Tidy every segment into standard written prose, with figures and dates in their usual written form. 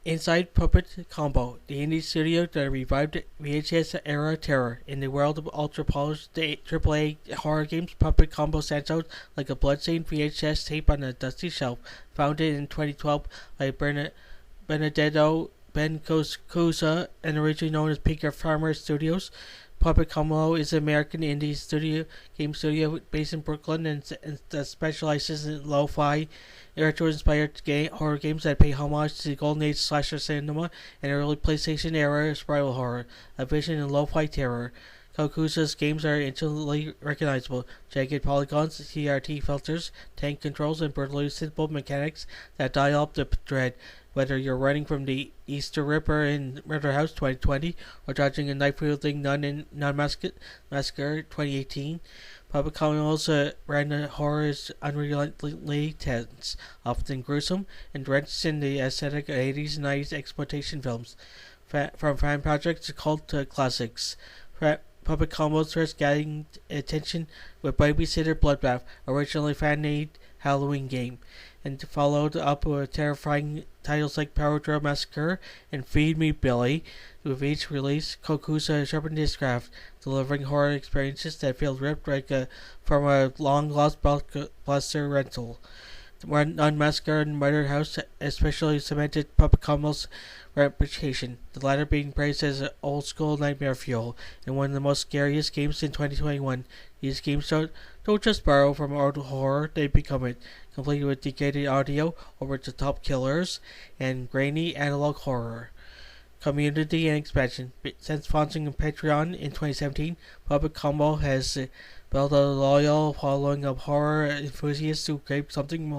Inside Puppet Combo, the indie studio that revived VHS-era terror in the world of ultra-polished AAA horror games. Puppet Combo stands out like a bloodstained VHS tape on a dusty shelf. Founded in 2012 by Benedetto Ben Cocuzza and originally known as Peaker Farmer Studios, Puppet Combo is an American indie game studio based in Brooklyn and that specializes in lo-fi, retro-inspired horror games that pay homage to the golden age slasher cinema and early PlayStation era survival horror, a vision in lo-fi terror. Cocuzza's games are instantly recognizable: jagged polygons, CRT filters, tank controls, and brutally simple mechanics that dial up the dread. Whether you're running from the Easter Ripper in Murder House 2020 or dodging a knife-wielding nun in Nun Massacre 2018, Puppet Combo's brand horror is unrelentingly tense, often gruesome, and drenched in the aesthetic of 80s and 90s exploitation films. From fan projects to cult to classics, Puppet Combo first getting attention with Babysitter Bloodbath, originally fan-made Halloween game, and followed up with terrifying titles like Drill Massacre and Feed Me Billy. With each release, Cocuzza sharpened his craft, delivering horror experiences that feel ripped from a long-lost blockbuster rental. Nun Massacre and Murder House especially cemented Puppet Combo's reputation, the latter being praised as old-school nightmare fuel and one of the most scariest games in 2021. These games don't just borrow from old horror, they become it, complete with decayed audio, over-the-top killers, and grainy analog horror. Community and expansion. Since launching Patreon in 2017, Puppet Combo has built a loyal following of horror enthusiasts who crave something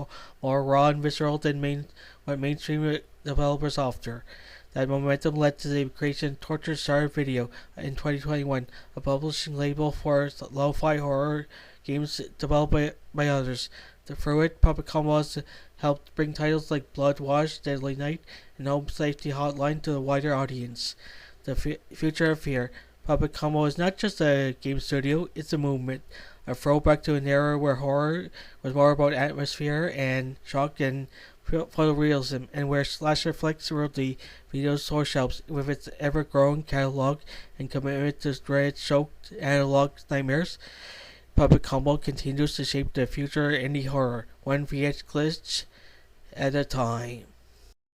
more raw and visceral than what mainstream developers offer. That momentum led to the creation of Torture Star Video in 2021, a publishing label for lo-fi horror games developed by others. Through it, Puppet Combo has helped bring titles like Bloodwash, Deadly Night, and Home Safety Hotline to a wider audience. The future of fear. Puppet Combo is not just a game studio, it's a movement, a throwback to an era where horror was more about atmosphere and shock and photorealism, and where slasher flicks ruled the video store shelves with its ever-growing catalog and commitment to dread-soaked analog nightmares. Puppet Combo continues to shape the future of indie horror, one VH glitch at a time.